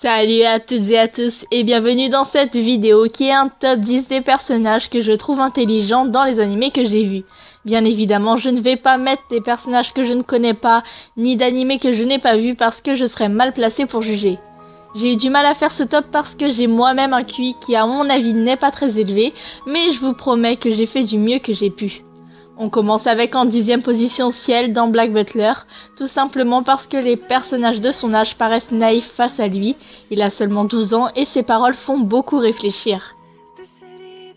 Salut à toutes et à tous et bienvenue dans cette vidéo qui est un top 10 des personnages que je trouve intelligents dans les animés que j'ai vus. Bien évidemment, je ne vais pas mettre des personnages que je ne connais pas, ni d'animés que je n'ai pas vus parce que je serais mal placée pour juger. J'ai eu du mal à faire ce top parce que j'ai moi-même un QI qui à mon avis n'est pas très élevé, mais je vous promets que j'ai fait du mieux que j'ai pu. On commence avec en 10e position Ciel dans Black Butler, tout simplement parce que les personnages de son âge paraissent naïfs face à lui. Il a seulement 12 ans et ses paroles font beaucoup réfléchir.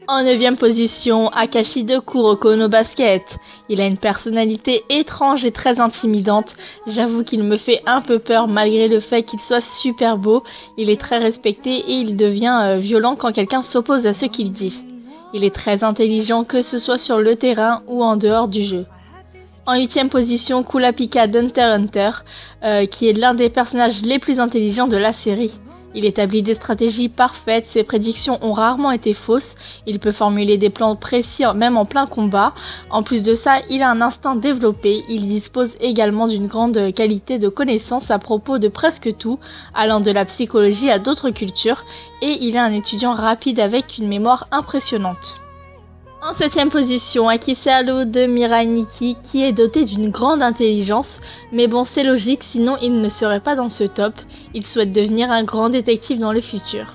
En 9e position, Akashi de Kuroko no Basket. Il a une personnalité étrange et très intimidante. J'avoue qu'il me fait un peu peur malgré le fait qu'il soit super beau. Il est très respecté et il devient violent quand quelqu'un s'oppose à ce qu'il dit. Il est très intelligent que ce soit sur le terrain ou en dehors du jeu. En 8e position, Kurapika d'Hunter x Hunter, qui est l'un des personnages les plus intelligents de la série. Il établit des stratégies parfaites, ses prédictions ont rarement été fausses, il peut formuler des plans précis même en plein combat. En plus de ça, il a un instinct développé, il dispose également d'une grande qualité de connaissances à propos de presque tout, allant de la psychologie à d'autres cultures, et il est un étudiant rapide avec une mémoire impressionnante. En 7e position, Akisaru de Mirai Nikki, qui est doté d'une grande intelligence, mais bon c'est logique sinon il ne serait pas dans ce top, il souhaite devenir un grand détective dans le futur.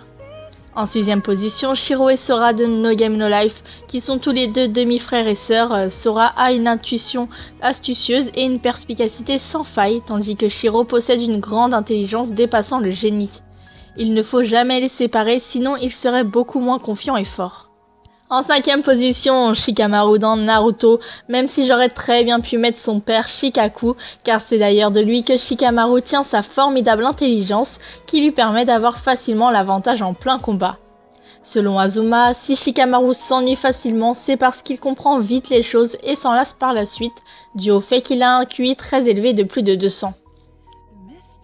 En 6e position, Shiro et Sora de No Game No Life, qui sont tous les deux demi-frères et sœurs. Sora a une intuition astucieuse et une perspicacité sans faille, tandis que Shiro possède une grande intelligence dépassant le génie. Il ne faut jamais les séparer sinon ils seraient beaucoup moins confiants et forts. En 5e position, Shikamaru dans Naruto, même si j'aurais très bien pu mettre son père Shikaku, car c'est d'ailleurs de lui que Shikamaru tient sa formidable intelligence qui lui permet d'avoir facilement l'avantage en plein combat. Selon Azuma, si Shikamaru s'ennuie facilement, c'est parce qu'il comprend vite les choses et s'en lasse par la suite, dû au fait qu'il a un QI très élevé de plus de 200.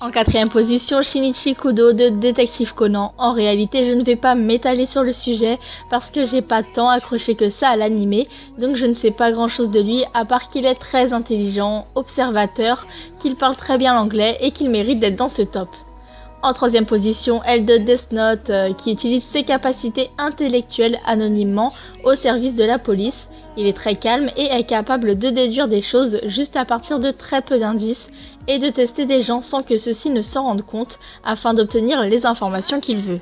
En 4e position, Shinichi Kudo de Détective Conan. En réalité, je ne vais pas m'étaler sur le sujet parce que j'ai pas tant accroché que ça à l'animé, donc je ne sais pas grand chose de lui à part qu'il est très intelligent, observateur, qu'il parle très bien l'anglais et qu'il mérite d'être dans ce top. En 3e position, L de Death Note, qui utilise ses capacités intellectuelles anonymement au service de la police. Il est très calme et est capable de déduire des choses juste à partir de très peu d'indices et de tester des gens sans que ceux-ci ne s'en rendent compte afin d'obtenir les informations qu'il veut.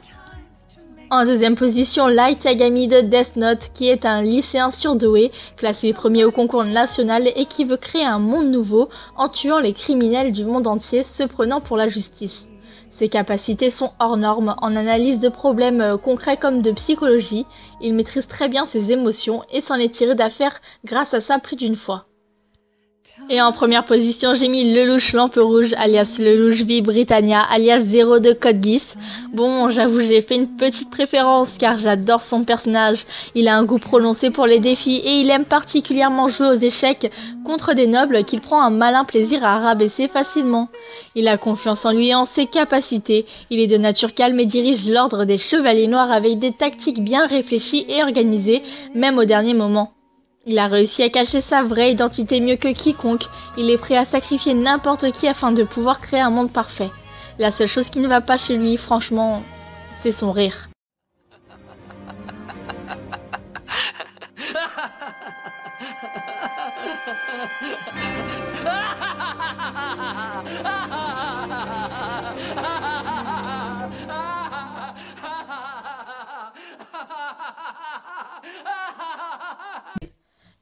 En 2e position, Light Yagami de Death Note, qui est un lycéen surdoué, classé premier au concours national et qui veut créer un monde nouveau en tuant les criminels du monde entier se prenant pour la justice. Ses capacités sont hors normes en analyse de problèmes concrets comme de psychologie, il maîtrise très bien ses émotions et s'en est tiré d'affaire grâce à ça plus d'une fois. Et en première position, j'ai mis Lelouch Lampe Rouge, alias Lelouch V Britannia, alias Zero de Code Geass. Bon, j'avoue, j'ai fait une petite préférence car j'adore son personnage. Il a un goût prononcé pour les défis et il aime particulièrement jouer aux échecs contre des nobles qu'il prend un malin plaisir à rabaisser facilement. Il a confiance en lui et en ses capacités. Il est de nature calme et dirige l'ordre des Chevaliers Noirs avec des tactiques bien réfléchies et organisées, même au dernier moment. Il a réussi à cacher sa vraie identité mieux que quiconque, il est prêt à sacrifier n'importe qui afin de pouvoir créer un monde parfait. La seule chose qui ne va pas chez lui, franchement, c'est son rire.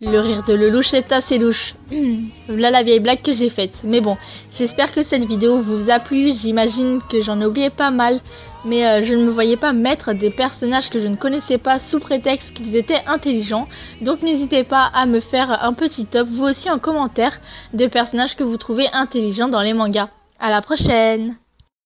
Le rire de Lelouch est assez louche. Voilà la vieille blague que j'ai faite. Mais bon, j'espère que cette vidéo vous a plu. J'imagine que j'en ai oublié pas mal. Mais je ne me voyais pas mettre des personnages que je ne connaissais pas sous prétexte qu'ils étaient intelligents. Donc n'hésitez pas à me faire un petit top, vous aussi en commentaire, de personnages que vous trouvez intelligents dans les mangas. À la prochaine!